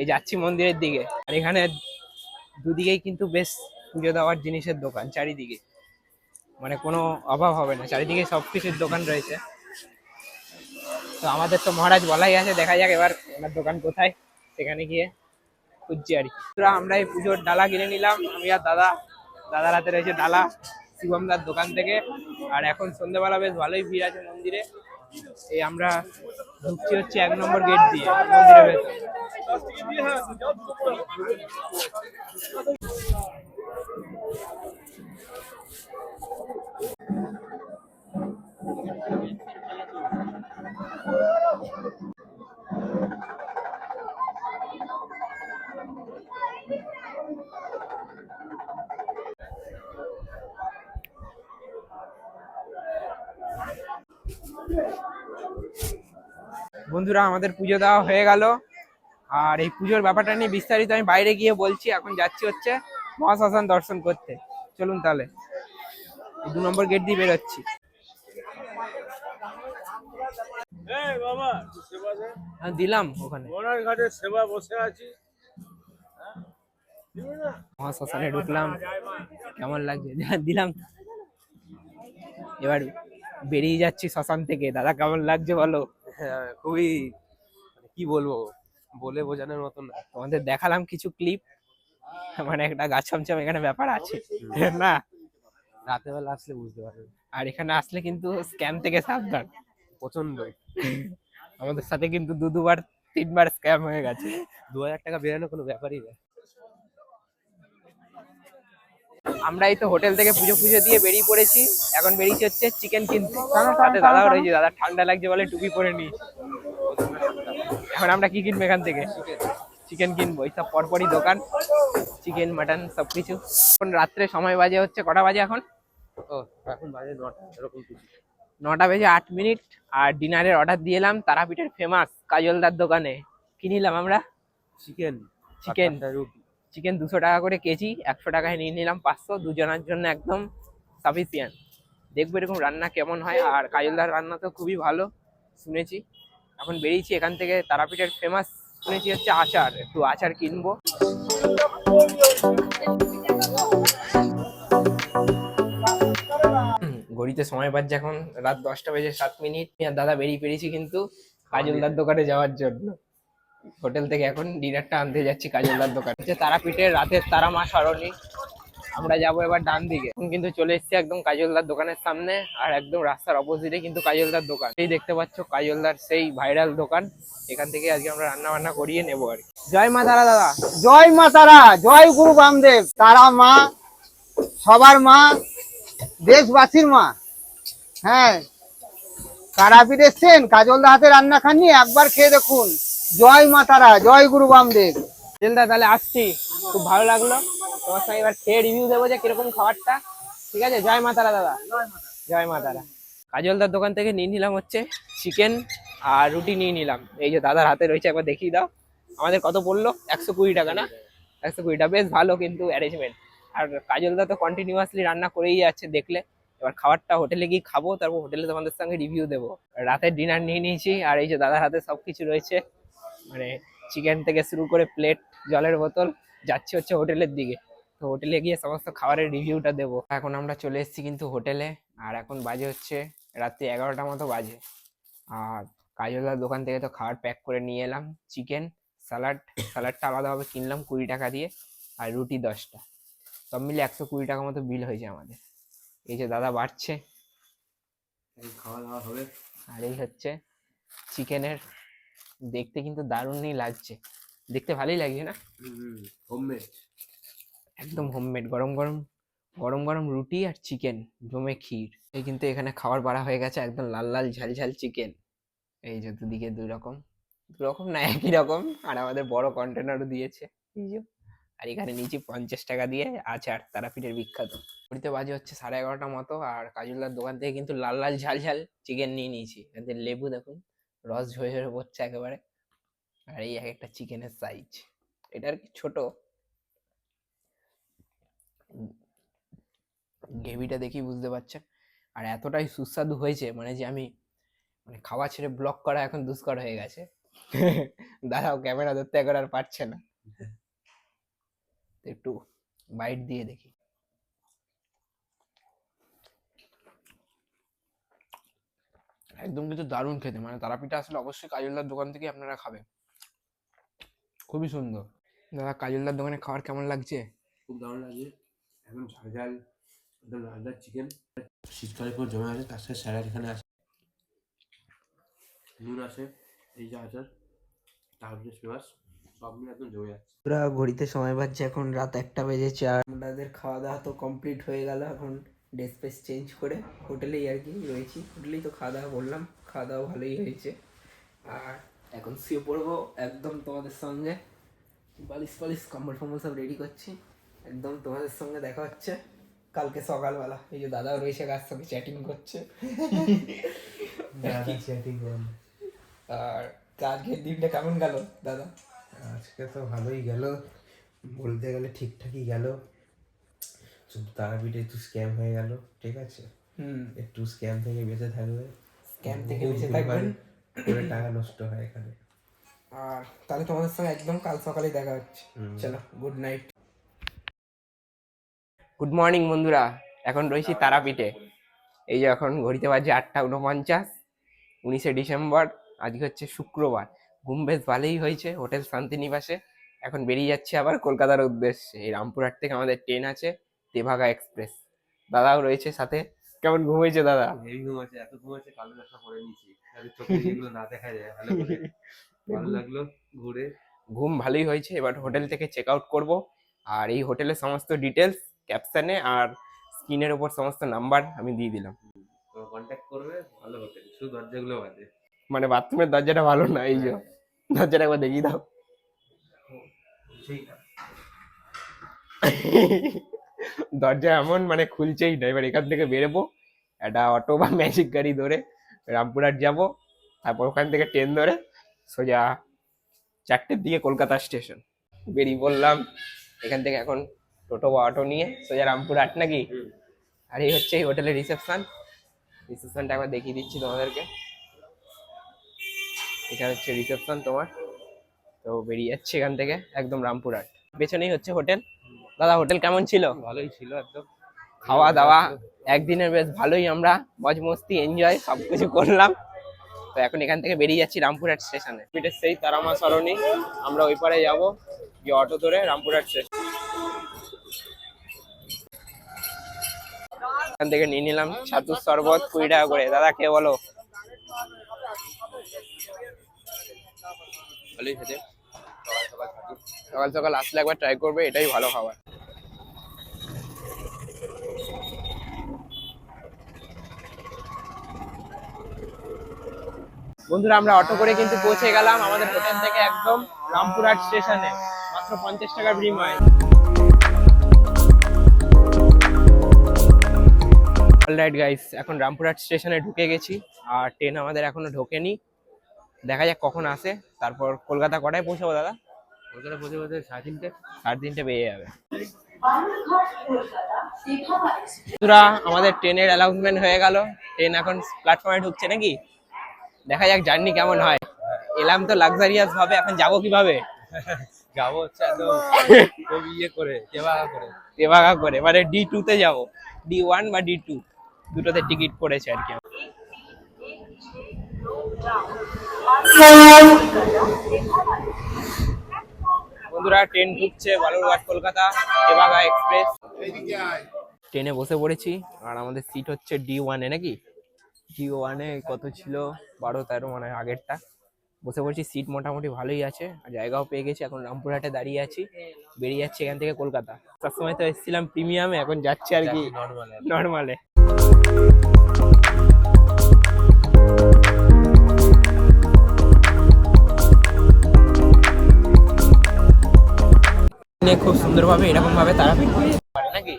এই যাচ্ছি মন্দিরের দিকে। আর এখানে দুদিকেই কিন্তু বেশ পুজো দেওয়ার জিনিসের দোকান চারিদিকে, মানে কোনো অভাব হবে না, চারিদিকে সবকিছুর দোকান রয়েছে। তো আমাদের তো মহারাজ বলাই আছে, দেখা যাক এবার ওনার দোকান কোথায়, সেখানে গিয়ে খুঁজছি আর কি। তো আমরা এই পুজোর ডালা কিনে নিলাম, আমি আর দাদা। দাদার হাতে রয়েছে ডালা শিবমদার দোকান থেকে। আর এখন সন্ধ্যেবেলা বেশ ভালোই ভিড় আছে মন্দিরে। এই আমরা ঢুকছি হচ্ছে 1 নম্বর গেট দিয়ে মন্দিরের ভেতর। বন্ধুরা, আমাদের পুজো দেওয়া হয়ে গেল। আর এই পুজোর ব্যাপারটা নিয়ে বিস্তারিত আমি বাইরে গিয়ে বলছি। এখন যাচ্ছি হচ্ছে মহাশ্মশান দর্শন করতে। চলুন তাহলে 2 নম্বর গেট দিয়ে বেরোচ্ছি। দিলাম ওখানে সেবা বসে আছি। মহাশ্মশানে ঢুকলাম, কেমন লাগছে দিলাম। এবার বেরিয়ে যাচ্ছি শ্মশান থেকে। দাদা কেমন লাগছে বলো? হ্যাঁ, খুবই কি বলবো, বলে বোঝানোর মতন না। তোমাদের দেখালাম কিছু ক্লিপ, মানে একটা গা ছমছম এখানে ব্যাপার আছে না? রাতের বেলা আসলে বুঝতে পারবে। আর এখানে আসলে কিন্তু স্ক্যাম থেকে সাবধান। প্রচন্ড। আমাদের সাথে কিন্তু 2-2বার 3বার স্ক্যাম হয়ে গেছে। 2000 টাকা বেরানো কোনো ব্যাপারই না। আমরা এই তো হোটেল থেকে পুজো দিয়ে বেরিয়ে পড়েছি। এখন বেরিয়েছি হচ্ছে চিকেন কিনতে। সাথে দাদাও রয়েছে, দাদা ঠান্ডা লাগছে বলে টুপি পরে নি। এখন আমরা কি কিনবো এখান থেকে? চিকেন কিনবো। এইসব পরপরই দোকান, চিকেন মাটন সবকিছু। এখন রাত্রে সময় বাজে হচ্ছে কটা বাজে এখন? ও এখন বাজে 9টা এরকম কিছু। 9টা বেজে 8 মিনিট। আর ডিনারের অর্ডার দিয়ে এলাম তারাপীঠের ফেমাস কাজলদার দোকানে। কি নিলাম আমরা? চিকেন রুটি। চিকেন 200 টাকা করে কেজি, 100 টাকায় নিয়ে নিলাম 500। দুজনের জন্য একদম সাফিসিয়েন্ট। দেখবো এরকম রান্না কেমন হয়। আর কাজলদার রান্না তো খুবই ভালো শুনেছি। এখন বেরিয়েছি এখান থেকে। তারাপীঠের ফেমাস শুনেছি হচ্ছে আচার, একটু আচার কিনবো। ঘড়িতে সময় বাজছে এখন রাত 10টা বেজে 7 মিনিট। আর দাদা বেরিয়ে পেরেছি কিন্তু কাজলদার দোকানে যাওয়ার জন্য। হোটেল থেকে এখন ডিনারটা আনতে যাচ্ছি কাজলদার দোকানে। হচ্ছে তারাপীঠের রাতের তারা মা সরণি। আমরা যাবো এবার ডান দিকে। এখন কিন্তু চলে এসেছি একদম কাজলদার দোকানের সামনে। আর একদম রাস্তার অপোজিটে কিন্তু কাজলদার দোকান। এই দেখতে পাচ্ছ কাজলদার সেই ভাইরাল দোকান। এখান থেকে আজকে আমরা রান্না বান্না করিয়ে নেবো আর কি। জয় মা তারা দাদা। জয় মা তারা, জয় গুরু বামদেব। তারা মা, সবার মা, দেশবাসীর মা। হ্যাঁ, তারাপীঠ এসছেন, কাজলদা হাতে রান্না খাননি, একবার খেয়ে দেখুন। জয় মা তারা, জয় গুরু বামদেব। জেলদা তাহলে আসছি, খুব ভালো লাগলো তোমার সঙ্গে। এবার খেয়ে রিভিউ দেবো যে কিরকম খাবারটা। ঠিক আছে, জয় মা তারা দাদা। জয় মা তারা। কাজলদার দোকান থেকে নিয়ে নিলাম হচ্ছে চিকেন আর রুটি নিয়ে নিলাম। এই যে দাদার হাতে রয়েছে, একবার দেখিয়ে দাও। আমাদের কত পড়লো? 120 টাকা না? 120 টাকা, বেশ ভালো কিন্তু অ্যারেঞ্জমেন্ট। আর কাজলদা তো কন্টিনিউয়াসলি রান্না করেই যাচ্ছে দেখলে। এবার খাবারটা হোটেলে গিয়ে খাবো, তারপর হোটেলে তোমাদের সঙ্গে রিভিউ দেবো। রাতের ডিনার নিয়ে নিয়েছি। আর এই যে দাদার হাতে সবকিছু রয়েছে, মানে চিকেন থেকে শুরু করে প্লেট, জলের বোতল। যাচ্ছি হচ্ছে হোটেলের দিকে। তো হোটেলে গিয়ে সমস্ত খাবারের রিভিউটা দেবো। এখন আমরা চলে এসেছি কিন্তু হোটেলে। আর এখন বাজে হচ্ছে রাত্রি 11টা মতো বাজে। আর কাজলদার দোকান থেকে তো খাবার প্যাক করে নিয়ে এলাম। চিকেন, স্যালাডটা আলাদাভাবে কিনলাম 20 টাকা দিয়ে। আর রুটি 10টা, সব মিলে 120 টাকা মতো বিল হয়েছে আমাদের। এই যে দাদা বাড়ছে, খাওয়া দাওয়া হবে। আর এই হচ্ছে চিকেনের। দেখতে কিন্তু দারুণই লাগছে, দেখতে ভালোই লাগছে না? হোমমেড, একদম হোমমেড। গরম গরম গরম গরম রুটি আর চিকেন জমে ক্ষীর। এই কিন্তু এখানে খাবার বাড়া হয়ে গেছে, একদম লাল লাল ঝাল ঝাল চিকেন। এই যে দুদিকে দুই রকম, দু রকম না একই রকম। আর আমাদের বড় কন্টেনারও দিয়েছে। এই যে, আর এখানে নিচে 50 টাকা দিয়ে আচার, তারাপীঠের বিখ্যাত। ঘড়িতে বাজে হচ্ছে 11:30 মতো। আর কাজলদার দোকান থেকে কিন্তু লাল লাল ঝাল ঝাল চিকেন নিয়ে নিয়েছি। এতে লেবু দেখুন, রস ঝরে ঝরে পড়ছে একেবারে। আর এই এক একটা চিকেনের সাইজ, এটা আর কি ছোট। গ্রেভিটা দেখেই বুঝতে পারছেন। আর এতটাই সুস্বাদু হয়েছে, মানে যে আমি মানে খাওয়া ছেড়ে ব্লগ করা এখন দুষ্কর হয়ে গেছে। দাঁড়াও, ক্যামেরা ধরতে এখন আর পারছে না। তো একটু বাইট দিয়ে দেখি। একদম কিন্তু দারুণ খেতে, মানে তারাপীঠটা আসলে অবশ্যই কাজলদার দোকান থেকে আপনারা খাবেন, খুবই সুন্দর। দাদা কাজলদার দোকানে খাবার কেমন লাগছে? খুব দারুণ লাগছে, একদম ঝাল ঝাল, একদম রান্নার চিকেন শীতকালে পুরো জমে আছে। তার সাথে স্যালাড এখানে আছে, নুন আছে, এই যে আচার, তারপরে ফেমাস, সব মিলে একদম জমে যাচ্ছে। পুরা ঘড়িতে সময় বাজছে এখন রাত 1টা বেজেছে, আর আমাদের খাওয়া দাওয়া তো কমপ্লিট হয়ে গেল। এখন ড্রেস ফ্রেস চেঞ্জ করে হোটেলেই আর কি রয়েছি, হোটেলেই তো খাওয়া দাওয়া করলাম, খাওয়া দাওয়া ভালোই হয়েছে। আর এখন শুয়ে পড়বো একদম তোমাদের সঙ্গে, বালিশ ফালিশ কম্বল ফম্বল সব রেডি করছি, একদম তোমাদের সঙ্গে দেখা হচ্ছে কালকে সকালবেলা। এই যে দাদাও রয়েছে কার সঙ্গে চ্যাটিং করছে। আর আজকের দিনটা কেমন গেল দাদা? আজকে তো ভালোই গেল, বলতে গেলে ঠিকঠাকই গেল, শুধু তারাপীঠে একটু স্ক্যাম হয়ে গেল, ঠিক আছে, একটু স্ক্যাম থেকে বেঁচে থাকবে, স্ক্যাম থেকে বেঁচে থাকবেন, করে টাকা নষ্ট হয় এখানে। আর তাহলে তোমাদের সঙ্গে একদম কাল সকালে দেখা হচ্ছে। চলো, গুড নাইট। গুড মর্নিং বন্ধুরা, এখন রয়েছি তারাপীঠে। এই যে এখন ঘড়িতে বাজে 8টা 49, 19শে ডিসেম্বর, আজকে হচ্ছে শুক্রবার। ঘুম বেশ ভালোই হয়েছে হোটেল শান্তিনিবাসে। এখন বেরিয়ে যাচ্ছে আবার কলকাতার উদ্দেশ্যে। এই রামপুরহাট থেকে আমাদের ট্রেন আছে তেভাগা এক্সপ্রেস। দাদাও রয়েছে সাথে। কেমন ঘুম হয়েছে দাদা? হেভি ঘুম আছে, এত ঘুম আছে কালো নেশা করে নিয়েছি, তাহলে চোখে যেগুলো না দেখা যায় ভালো করে। ভালো লাগলো ঘুরে, ঘুম ভালোই হয়েছে। এবার হোটেল থেকে চেক আউট করবো, আর এই হোটেলের সমস্ত ডিটেলস ক্যাপশনে আর স্ক্রিনের উপর সমস্ত নাম্বার আমি দিয়ে দিলাম, কন্ট্যাক্ট করবে। ভালো হোটেল, শুধু দরজাগুলো বাজে, মানে বাথরুমের দরজাটা ভালো না, এই যে দরজাটা একবার দেখিয়ে দাও। সেই না দরজা এমন মানে খুলছেই না। এবার এখান থেকে বেরোবো, একটা অটো বা ম্যাজিক গাড়ি ধরে রামপুরহাট যাব, তারপর ওখান থেকে ট্রেন ধরে সোজা 4টের দিকে কলকাতা স্টেশন বেরিয়ে পড়লাম। এখান থেকে এখন টোটো বা অটো নিয়ে সোজা রামপুরহাট নাকি। আর এই হচ্ছে এই হোটেলের রিসেপশনটা একবার দেখিয়ে দিচ্ছি তোমাদেরকে। এখানে হচ্ছে রিসেপশন তোমার। তো বেরিয়ে যাচ্ছে এখান থেকে একদম রামপুরহাট, পেছনেই হচ্ছে হোটেল। দাদা হোটেল কেমন ছিল? ভালোই ছিল একদম, খাওয়া দাওয়া একদিনের বেশ ভালোই, আমরা মজ মস্তি এনজয় সবকিছু করলাম। তো এখন এখান থেকে বেরিয়ে যাচ্ছি রামপুরহাট স্টেশনে। পিঠের সেই তারামা সরণি, আমরা ওই পারে যাবো, গিয়ে অটো ধরে রামপুরহাট স্টেশন। এখান থেকে নিয়ে নিলাম ছাতুর শরবত 20 টাকা করে। দাদা কে বলো? ভালোই খেতে, সকাল সকাল আসলে একবার ট্রাই করবে, এটাই ভালো খাবার। বন্ধুরা আমরা অটো করে কিন্তু পৌঁছে গেলাম আমাদের হোটেল থেকে একদম রামপুরহাট স্টেশনে, মাত্র 50 টাকার বিনিময়ে। অলরাইট গাইস, এখন রামপুরহাট স্টেশনে ঢুকে গেছি, আর ট্রেন আমাদের এখনো ঢোকেনি। দেখা যাক কখন আসে। তারপর কলকাতা কটায় পৌঁছাবো দাদা? কলকাতা পৌঁছে পৌঁছে 3:30। 3:30 বেজে যাবে। বন্ধুরা আমাদের ট্রেনের অ্যানাউন্সমেন্ট হয়ে গেল, ট্রেন এখন প্ল্যাটফর্মে ঢুকছে নাকি। দেখা যাক জার্নি কেমন হয়। এলাম তো লাক্সারিয়াস ভাবে, এখন যাবো কিভাবে? যাবো হচ্ছে একদম খুব ইয়ে করে, তেভাগা করে, মানে D2 তে যাবো, D1 বা D2 দুটোতে টিকিট পড়েছে আর কি। বন্ধুরা ট্রেন ঢুকছে বালুরঘাট কলকাতা তেভাগা এক্সপ্রেস। ট্রেনে বসে পড়েছি, আর আমাদের সিট হচ্ছে D1 এ নাকি। D1 এ কত ছিল 12-13 মানে আগেরটা। বসে পড়েছি, সিট মোটামুটি ভালোই আছে, আর জায়গাও পেয়ে গেছি। এখন রামপুরহাটে দাঁড়িয়ে আছি, বেরিয়ে যাচ্ছে এখান থেকে কলকাতা। তার সময় তো এসেছিলাম প্রিমিয়ামে, এখন যাচ্ছে আর কি নর্মালে। খুব সুন্দরভাবে এরকম ভাবে তারাপীঠ পারে নাকি,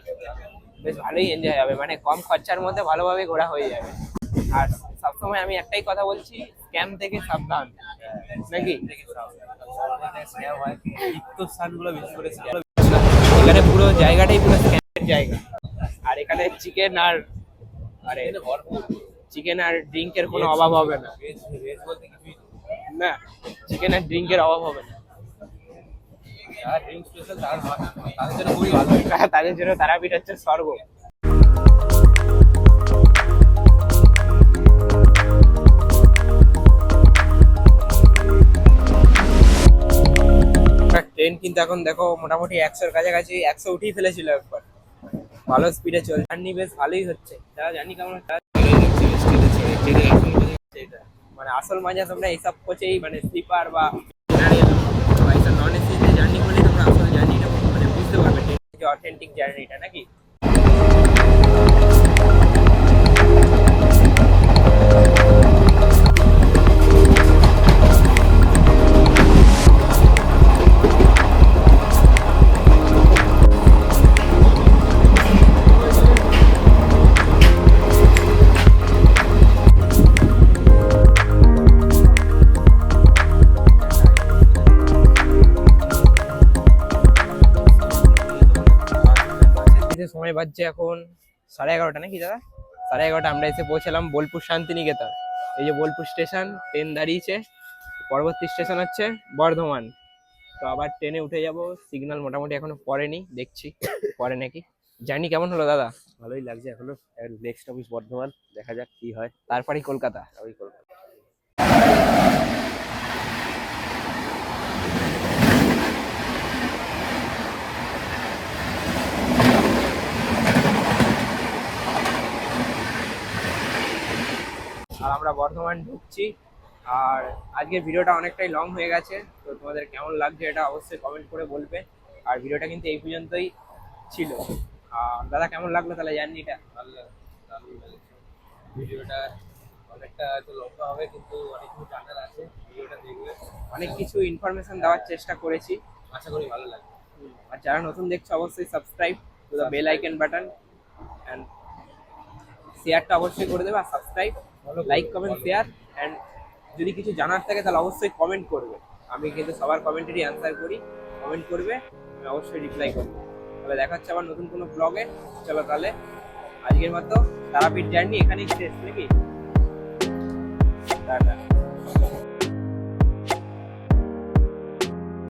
বেশ ভালোই এনজয় হবে, মানে কম খরচার মধ্যে ভালোভাবে ঘোরা হয়ে যাবে। আর সবসময় আমি একটাই কথা বলছি, স্ক্যাম থেকে সাবধান নাকি। এখানে পুরো জায়গাটাই পুরো স্ক্যামের জায়গা। আর এখানে চিকেন আর ড্রিঙ্কের কোনো অভাব হবে না, না চিকেন আর ড্রিঙ্কের অভাব হবে না। যারা ড্রিম স্পেশাল তাদের জন্য খুবই ভালো। তাদের জন্য তারাপীঠ হচ্ছে স্বর্গ। ট্রেন কিন্তু এখন দেখো মোটামুটি 100-র কাছাকাছি, 100 উঠেই ফেলেছিল একবার। ভালো স্পিডে চলছে, জার্নি বেশ ভালোই হচ্ছে। যারা জানি কেমন মানে আসল মজা তোমরা এইসব কোচেই মানে স্লিপার বা নন এসিতে জার্নি করলে তোমরা আসল জার্নিটা মানে বুঝতে পারবে, অথেন্টিক জার্নিটা নাকি। সময় বাজছে এখন 11:30 নাকি দাদা? 11:30 আমরা এসে পৌঁছালাম বোলপুর শান্তিনিকেতন। এই যে বোলপুর স্টেশন, ট্রেন দাঁড়িয়েছে। পরবর্তী স্টেশন হচ্ছে বর্ধমান। তো আবার ট্রেনে উঠে যাব। সিগন্যাল মোটামুটি এখনো পড়েনি, দেখছি পরে নাকি। জার্নি কেমন হলো দাদা? ভালোই লাগছে এখনো। নেক্সট অফিস বর্ধমান, দেখা যাক কি হয়। তারপরেই কলকাতা। আমি কলকাতা। আর আমরা বর্ধমান ঢুকছি। আর আজকের ভিডিওটা অনেকটাই লং হয়ে গেছে, তো তোমাদের কেমন লাগছে এটা অবশ্যই কমেন্ট করে বলবে। আর ভিডিওটা কিন্তু এই পর্যন্তই ছিল। আর দাদা কেমন লাগলো তাহলে জার্নিটা? ভালো লাগছে, দারুণ লেগেছে। ভিডিওটা অনেকটা হয়তো লম্বা হবে, কিন্তু অনেক কিছু জানার আছে। ভিডিওটা দেখবে, অনেক কিছু ইনফরমেশন দেওয়ার চেষ্টা করেছি। আশা করি ভালো লাগবে। আর যারা নতুন দেখছো অবশ্যই subscribe to the bell icon button and শেয়ারটা অবশ্যই করে দেবে। আর subscribe, like, comment, share. And যদি কিছু জানার থাকে তাহলে অবশ্যই কমেন্ট করবে। আমি কিন্তু সবার কমেন্টেরই অ্যান্সার করি। কমেন্ট করবে, আমি অবশ্যই রিপ্লাই করবো। তাহলে দেখা হচ্ছে আবার নতুন কোনো ব্লগে। চলো তাহলে আজকের মতো তারাপীঠ জার্নি এখানেই শেষ নাকি? টাটা।